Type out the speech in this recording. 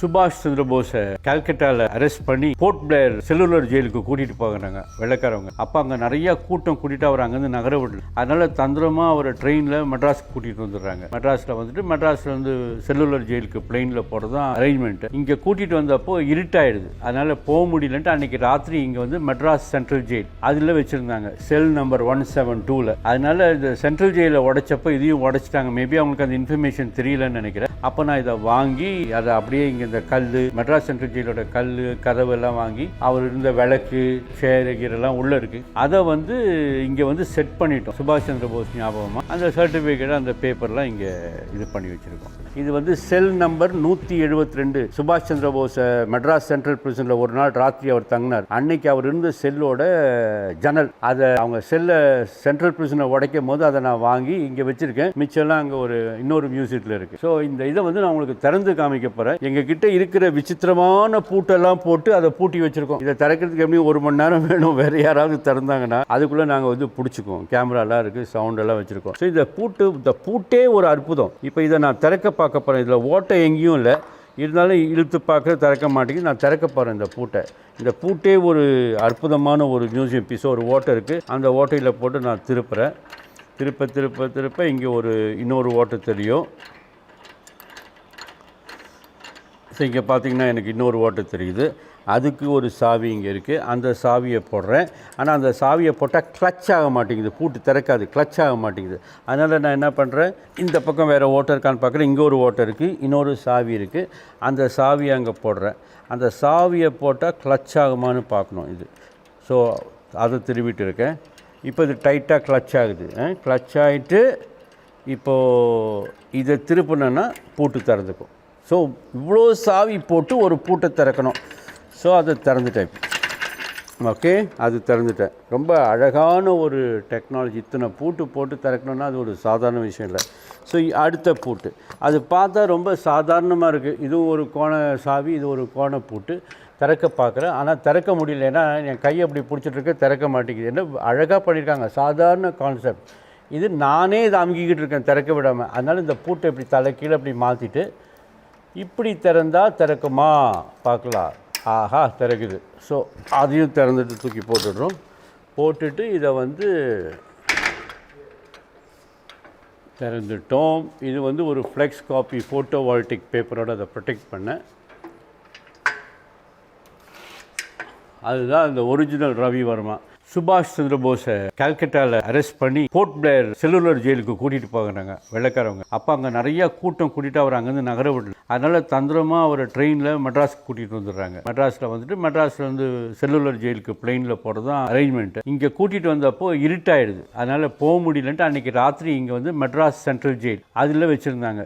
சுபாஷ் சந்திர போஸை கல்கட்டாவில் அரெஸ்ட் பண்ணி board player cellular ஜெயிலுக்கு கூட்டிட்டு போகிறாங்க வெள்ளைக்காரவங்க. அப்போ அங்கே நிறைய கூட்டம் கூட்டிட்டு அவர் அங்கேருந்து நகர விடல. அதனால தந்திரமா அவரை ட்ரெயினில் மெட்ராஸ்க்கு கூட்டிட்டு வந்துடுறாங்க. மெட்ராஸில் வந்துட்டு மெட்ராஸ்ல வந்து செல்லுலர் ஜெயிலுக்கு பிளெயினில் போகிறது தான் அரேஞ்ச்மெண்ட். இங்கே கூட்டிட்டு வந்தப்போ இருட்டாயிடுது. அதனால போக முடியலன்ட்டு அன்னைக்கு ராத்திரி இங்கே வந்து மெட்ராஸ் சென்ட்ரல் ஜெயில் அதில் வச்சிருந்தாங்க, செல் நம்பர் 172. அதனால இந்த சென்ட்ரல் ஜெயிலை உடைச்சப்போ இதையும் உடைச்சிட்டாங்க. மேபி அவங்களுக்கு அந்த இன்ஃபர்மேஷன் தெரியலன்னு நினைக்கிறேன். அப்போ நான் இதை வாங்கி அதை அப்படியே இங்கே இந்த கல், மெட்ராஸ் சென்ட்ரல் ஜெயிலோட கல் கதவு எல்லாம் வாங்கி அவர் இருந்த விளக்கு சேர் கீரெல்லாம் உள்ள இருக்கு. அதை வந்து இங்கே வந்து செட் பண்ணிட்டோம் சுபாஷ் சந்திர போஸ் ஞாபகமாக. அந்த சர்டிஃபிகேட் அந்த பேப்பர்லாம் இங்கே இது பண்ணி வச்சிருக்கோம். இது வந்து செல் நம்பர் 172. சுபாஷ் சந்திர போஸ் மெட்ராஸ் சென்ட்ரல் பிரிசனில் ஒரு நாள் ராத்திரி அவர் தங்கினார். அன்னைக்கு அவர் இருந்த செல்லோட ஜன்னல், அதை அவங்க செல்லை சென்ட்ரல் பிரிசனை உடைக்கும் போது அதை நான் வாங்கி இங்கே வச்சிருக்கேன். மிச்சம்லாம் அங்கே ஒரு இன்னொரு மியூசியத்தில் இருக்கு. ஸோ இந்த இதை வந்து நான் உங்களுக்கு திறந்து காமிக்க போகிறேன். எங்கள் கிட்ட இருக்கிற விசித்திரமான பூட்டெல்லாம் போட்டு அதை பூட்டி வச்சிருக்கோம். இதை திறக்கிறதுக்கு எப்படியும் 1 மணி நேரம் வேணும். வேறு யாராவது திறந்தாங்கன்னா அதுக்குள்ளே நாங்கள் வந்து பிடிச்சிக்குவோம். கேமராலாம் இருக்குது, சவுண்டெல்லாம் வச்சுருக்கோம். ஸோ இந்த பூட்டே ஒரு அற்புதம். இப்போ இதை நான் திறக்க பார்க்க போகிறேன். இதில் ஓட்டை எங்கேயும் இல்லை, இருந்தாலும் இழுத்து பார்க்க திறக்க மாட்டேங்குது. நான் திறக்க போகிறேன் இந்த பூட்டை. இந்த பூட்டே ஒரு அற்புதமான ஒரு மியூசியம் பீஸ். ஒரு ஓட்டை இருக்குது, அந்த ஓட்டையில் போட்டு நான் திருப்புறேன். திருப்ப இங்கே இன்னொரு ஓட்டை தெரியும். ஸோ இங்கே பார்த்தீங்கன்னா எனக்கு இன்னொரு ஓட்டை தெரியுது. அதுக்கு ஒரு சாவி இங்கே இருக்குது. அந்த சாவியை போடுறேன். ஆனால் அந்த சாவியை போட்டால் கிளச் ஆக மாட்டேங்குது, பூட்டு திறக்காது, கிளச் ஆக மாட்டேங்குது. அதனால் நான் என்ன பண்ணுறேன், இந்த பக்கம் வேறு ஓட்டை இருக்கான்னு பார்க்குறேன். இங்கே ஒரு ஓட்டை இருக்குது, இன்னொரு சாவி இருக்குது. அந்த சாவியை அங்கே போடுறேன். அந்த சாவியை போட்டால் கிளச் ஆகுமான்னு பார்க்கணும் இது. ஸோ அதை திரும்பிட்டு இருக்கேன். இப்போ இது டைட்டாக கிளச் ஆகுது. கிளச் ஆகிட்டு இப்போது இதை திருப்பினேன்னா பூட்டு திறந்துக்கும். ஸோ இவ்வளோ சாவி போட்டு ஒரு பூட்டை திறக்கணும். ஸோ அதை திறந்துட்டேன். ஓகே, அது திறந்துட்டேன். ரொம்ப அழகான ஒரு டெக்னாலஜி. இத்தனை பூட்டு போட்டு திறக்கணுன்னா அது ஒரு சாதாரண விஷயம் இல்லை. ஸோ அடுத்த பூட்டு அது பார்த்தா ரொம்ப சாதாரணமாக இருக்குது. இதுவும் ஒரு கோண சாவி, இது ஒரு கோண பூட்டு. திறக்க பார்க்குறேன், ஆனால் திறக்க முடியல. ஏன்னா என் கையை அப்படி பிடிச்சிட்ருக்க, திறக்க மாட்டேங்குது. என்ன அழகாக பண்ணியிருக்காங்க, சாதாரண கான்செப்ட். இது நானே இதை அமுக்கிக்கிட்டு இருக்கேன் திறக்க விடாமல். அதனால் இந்த பூட்டை இப்படி தலை கீழே அப்படி மாற்றிட்டு இப்படி திறந்தால் திறக்குமா பார்க்கலாம். ஆஹா, திறக்குது. ஸோ அதையும் திறந்துட்டு தூக்கி போட்டுடுறோம். போட்டுட்டு இதை வந்து திறந்துட்டோம். இது வந்து ஒரு ஃப்ளெக்ஸ் காப்பி ஃபோட்டோவால்டிக் பேப்பரோடு அதை ப்ரொடெக்ட் பண்ணேன். அதுதான் இந்த ஒரிஜினல் ரவி வர்மா. சுபாஷ் சந்திர போஸை கல்கட்டாவில் அரெஸ்ட் பண்ணி போர்ட் பிளேயர் செல்லுலர் ஜெயிலுக்கு கூட்டிட்டு போகிறாங்க வெள்ளைக்காரவங்க. அப்போ அங்கே நிறைய கூட்டம் கூட்டிட்டு அவர் அங்கேருந்து நகர விடல. அதனால தந்திரமா அவரை ட்ரெயினில் மெட்ராஸ்க்கு கூட்டிட்டு வந்துடுறாங்க. மெட்ராஸில் வந்துட்டு மெட்ராஸ்ல வந்து செல்லுலர் ஜெயிலுக்கு பிளெயினில் போகிறது தான் அரேஞ்ச்மெண்ட். இங்கே கூட்டிட்டு வந்தப்போ இருட்டாயிடுது. அதனால போக முடியலன்ட்டு அன்னைக்கு ராத்திரி இங்கே வந்து மெட்ராஸ் சென்ட்ரல் ஜெயில் அதில் வச்சிருந்தாங்க.